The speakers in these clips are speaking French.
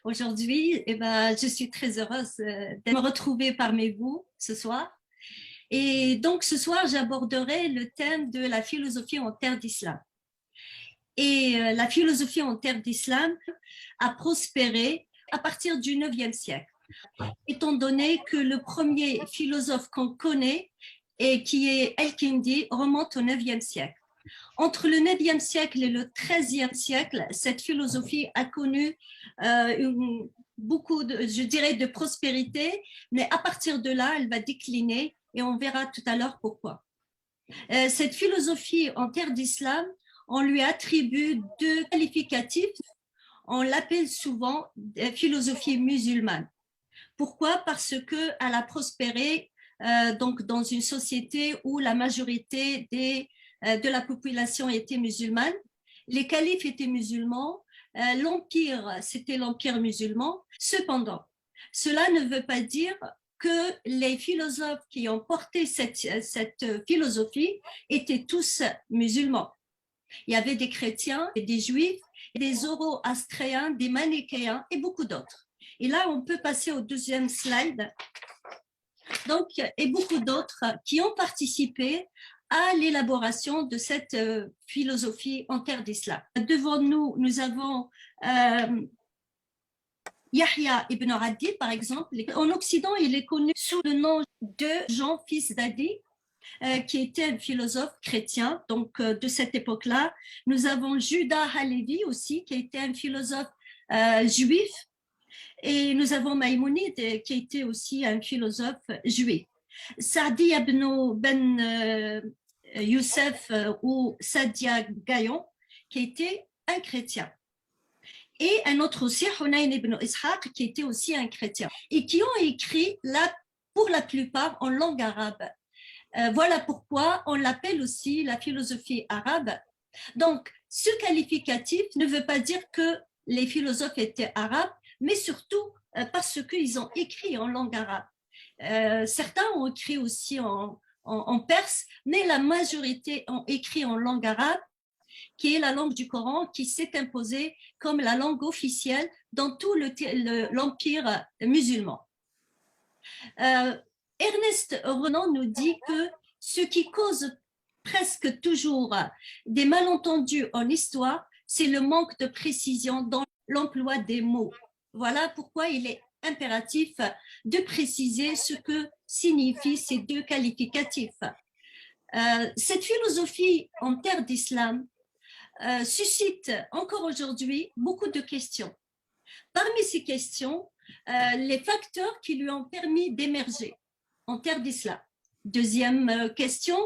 aujourd'hui. Je suis très heureuse de me retrouver parmi vous ce soir. Et donc, ce soir, j'aborderai le thème de la philosophie en terre d'islam. Et la philosophie en terre d'islam a prospéré à partir du 9e siècle, étant donné que le premier philosophe qu'on connaît, et qui est Al-Kindi, remonte au 9e siècle. Entre le 9e siècle et le 13e siècle, cette philosophie a connu beaucoup, je dirais, de prospérité, mais à partir de là, elle va décliner et on verra tout à l'heure pourquoi. Cette philosophie en terre d'islam, on lui attribue deux qualificatifs. On l'appelle souvent philosophie musulmane. Pourquoi? Parce qu'elle a prospéré donc dans une société où la majorité de la population était musulmane. Les califes étaient musulmans, l'empire, c'était l'empire musulman. Cependant, cela ne veut pas dire que les philosophes qui ont porté cette philosophie étaient tous musulmans. Il y avait des chrétiens, des juifs, des zoroastréens, des manichéens et beaucoup d'autres. Et là, on peut passer au deuxième slide. Donc, et beaucoup d'autres qui ont participé à l'élaboration de cette philosophie en terre d'islam. Devant nous, nous avons Yahya ibn Adi, par exemple. En Occident, il est connu sous le nom de Jean, fils d'Adi, qui était un philosophe chrétien. Donc, de cette époque-là, nous avons Judah Halevi aussi, qui était un philosophe juif. Et nous avons Maïmonide, qui était aussi un philosophe juif. Saadi ibn Ben Youssef ou Sadia Gayon, qui était un chrétien. Et un autre aussi, Hunayn ibn Ishaq, qui était aussi un chrétien. Et qui ont écrit, pour la plupart, en langue arabe. Voilà pourquoi on l'appelle aussi la philosophie arabe. Donc, ce qualificatif ne veut pas dire que les philosophes étaient arabes, mais surtout parce qu'ils ont écrit en langue arabe. Certains ont écrit aussi en perse, mais la majorité ont écrit en langue arabe, qui est la langue du Coran, qui s'est imposée comme la langue officielle dans tout l'empire musulman. Ernest Renan nous dit que ce qui cause presque toujours des malentendus en histoire, c'est le manque de précision dans l'emploi des mots. Voilà pourquoi il est impératif de préciser ce que signifient ces deux qualificatifs. Cette philosophie en terre d'islam suscite encore aujourd'hui beaucoup de questions. Parmi ces questions, les facteurs qui lui ont permis d'émerger en terre d'islam. Deuxième question,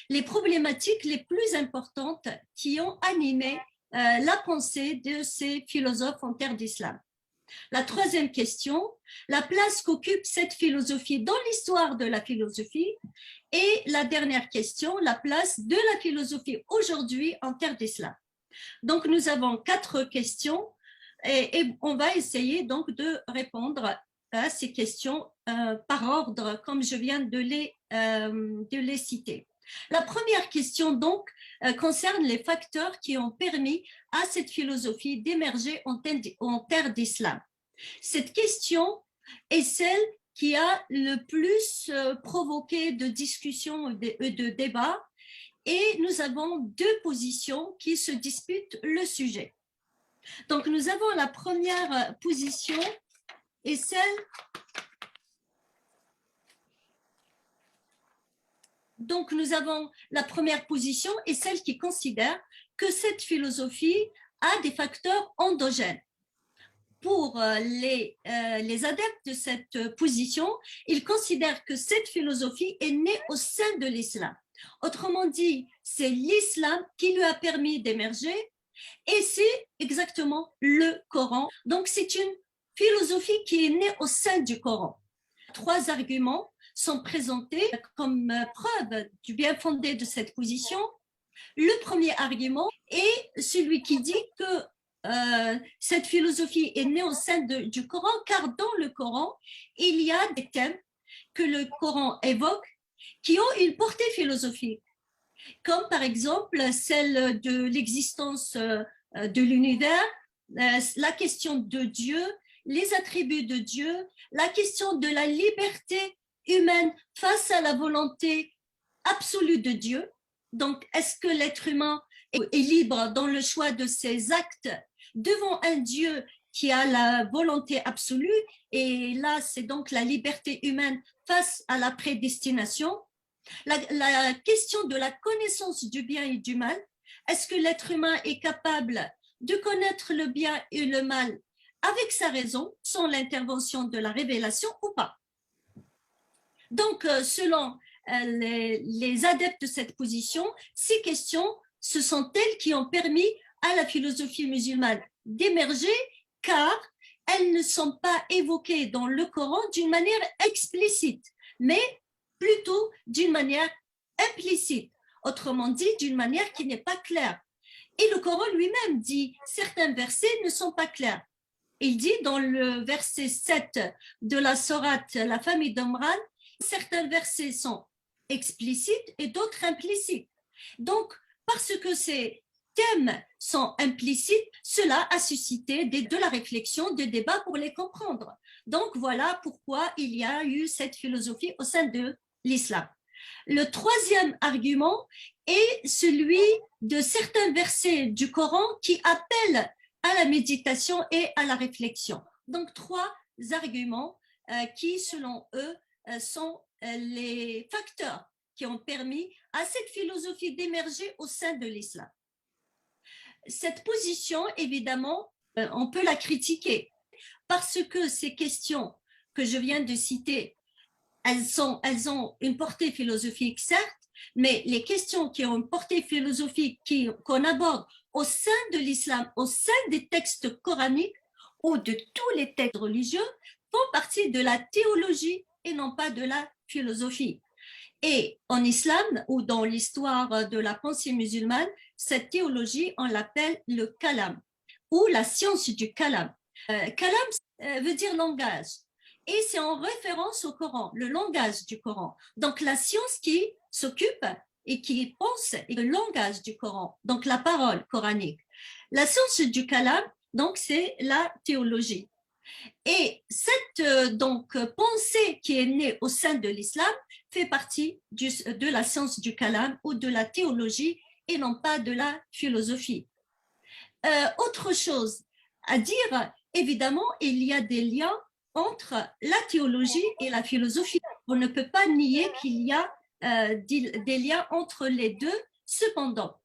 les problématiques les plus importantes qui ont animé la pensée de ces philosophes en terre d'islam. La troisième question, la place qu'occupe cette philosophie dans l'histoire de la philosophie. Et la dernière question, la place de la philosophie aujourd'hui en terre d'islam. Donc, nous avons 4 questions et on va essayer donc de répondre à ces questions par ordre, comme je viens de les citer. La première question, donc, concerne les facteurs qui ont permis à cette philosophie d'émerger en terre d'islam. Cette question est celle qui a le plus provoqué de discussions et de débats, et nous avons 2 positions qui se disputent le sujet. Donc, nous avons la première position et celle Donc, nous avons la première position et celle qui considère que cette philosophie a des facteurs endogènes. Pour les adeptes de cette position, ils considèrent que cette philosophie est née au sein de l'islam. Autrement dit, c'est l'islam qui lui a permis d'émerger et c'est exactement le Coran. Donc, c'est une philosophie qui est née au sein du Coran. 3 arguments sont présentés comme preuve du bien fondé de cette position. Le premier argument est celui qui dit que cette philosophie est née au sein du Coran, car dans le Coran, il y a des thèmes que le Coran évoque qui ont une portée philosophique, comme par exemple celle de l'existence de l'univers, la question de Dieu les attributs de Dieu, la question de la liberté humaine face à la volonté absolue de Dieu. Donc, est-ce que l'être humain est libre dans le choix de ses actes devant un Dieu qui a la volonté absolue? Et là, c'est donc la liberté humaine face à la prédestination. La question de la connaissance du bien et du mal. Est-ce que l'être humain est capable de connaître le bien et le mal avec sa raison, sans l'intervention de la révélation ou pas? Donc, selon les adeptes de cette position, ces questions, ce sont elles qui ont permis à la philosophie musulmane d'émerger, car elles ne sont pas évoquées dans le Coran d'une manière explicite, mais plutôt d'une manière implicite, autrement dit, d'une manière qui n'est pas claire. Et le Coran lui-même dit certains versets ne sont pas clairs. Il dit dans le verset 7 de la sourate La famille d'Omran, certains versets sont explicites et d'autres implicites. Donc, parce que ces thèmes sont implicites, cela a suscité de la réflexion, des débats pour les comprendre. Donc, voilà pourquoi il y a eu cette philosophie au sein de l'islam. Le troisième argument est celui de certains versets du Coran qui appellent à la méditation et à la réflexion. Donc, trois arguments qui, selon eux, sont les facteurs qui ont permis à cette philosophie d'émerger au sein de l'islam. Cette position, évidemment, on peut la critiquer parce que ces questions que je viens de citer, elles ont une portée philosophique, certes, mais les questions qui ont une portée philosophique qu'on aborde au sein de l'islam, au sein des textes coraniques ou de tous les textes religieux, font partie de la théologie et non pas de la philosophie. Et en islam ou dans l'histoire de la pensée musulmane, cette théologie, on l'appelle le kalam ou la science du kalam. Kalam veut dire langage. Et c'est en référence au Coran, le langage du Coran. Donc la science qui s'occupe et qui pense est le langage du Coran, donc la parole coranique. La science du kalam, donc c'est la théologie. Et cette pensée qui est née au sein de l'islam fait partie de la science du kalam ou de la théologie et non pas de la philosophie. Autre chose à dire, évidemment, il y a des liens entre la théologie et la philosophie. On ne peut pas nier qu'il y a des liens entre les deux. Cependant,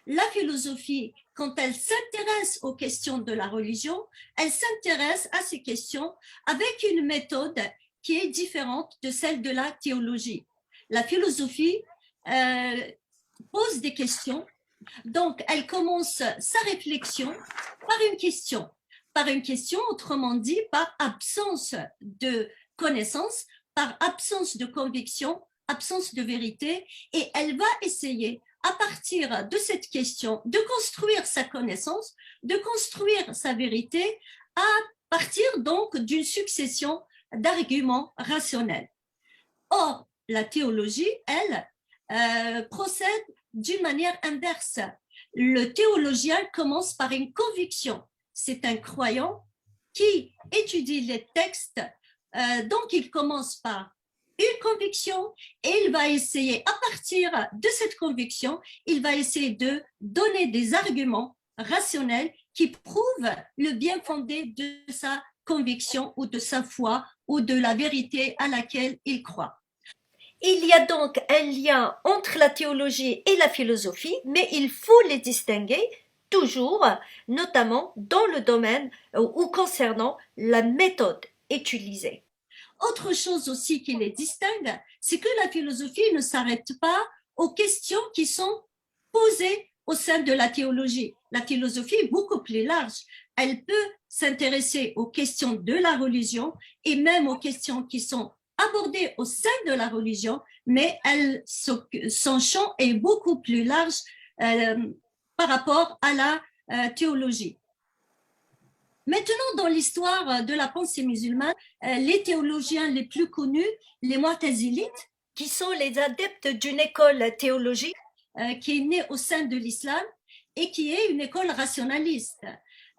la philosophie, quand elle s'intéresse aux questions de la religion, elle s'intéresse à ces questions avec une méthode qui est différente de celle de la théologie. La philosophie pose des questions, donc elle commence sa réflexion par une question. Par une question, autrement dit, par absence de connaissance, par absence de conviction, absence de vérité, et elle va essayer à partir de cette question, de construire sa connaissance, de construire sa vérité, à partir donc d'une succession d'arguments rationnels. Or, la théologie, elle, procède d'une manière inverse. Le théologien commence par une conviction. C'est un croyant qui étudie les textes, donc il commence par une conviction et il va essayer, à partir de cette conviction, il va essayer de donner des arguments rationnels qui prouvent le bien fondé de sa conviction ou de sa foi ou de la vérité à laquelle il croit. Il y a donc un lien entre la théologie et la philosophie, mais il faut les distinguer toujours, notamment dans le domaine ou concernant la méthode utilisée. Autre chose aussi qui les distingue, c'est que la philosophie ne s'arrête pas aux questions qui sont posées au sein de la théologie. La philosophie est beaucoup plus large. Elle peut s'intéresser aux questions de la religion et même aux questions qui sont abordées au sein de la religion, mais son champ est beaucoup plus large par rapport à la théologie. Maintenant, dans l'histoire de la pensée musulmane, les théologiens les plus connus, les Mu'tazilites, qui sont les adeptes d'une école théologique qui est née au sein de l'islam et qui est une école rationaliste.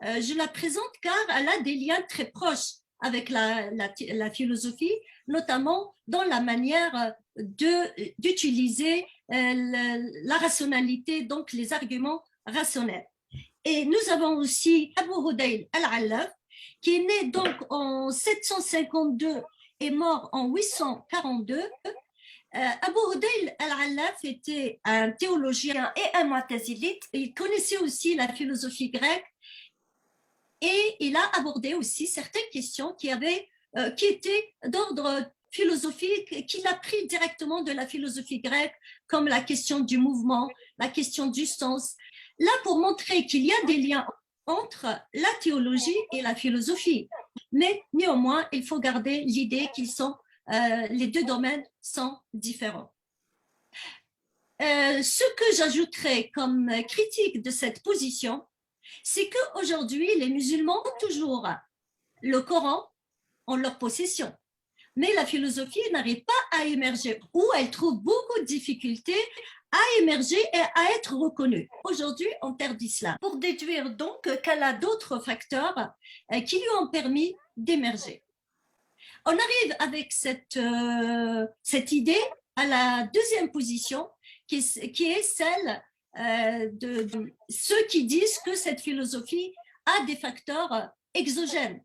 Je la présente car elle a des liens très proches avec la philosophie, notamment dans la manière d'utiliser la rationalité, donc les arguments rationnels. Et nous avons aussi Abu Hudayl al-Allaf, qui est né donc en 752 et mort en 842. Abu Hudayl al-Allaf était un théologien et un mu'tazilite. Il connaissait aussi la philosophie grecque et il a abordé aussi certaines questions qui étaient d'ordre philosophique, qu'il a pris directement de la philosophie grecque, comme la question du mouvement, la question du sens. Là, pour montrer qu'il y a des liens entre la théologie et la philosophie. Mais néanmoins, il faut garder l'idée qu'ils sont, les deux domaines sont différents. Ce que j'ajouterais comme critique de cette position, c'est qu'aujourd'hui, les musulmans ont toujours le Coran en leur possession. Mais la philosophie n'arrive pas à émerger, ou elle trouve beaucoup de difficultés à émerger et à être reconnue aujourd'hui en terre d'islam. Pour déduire donc qu'elle a d'autres facteurs qui lui ont permis d'émerger. On arrive avec cette idée à la deuxième position, qui est celle de ceux qui disent que cette philosophie a des facteurs exogènes.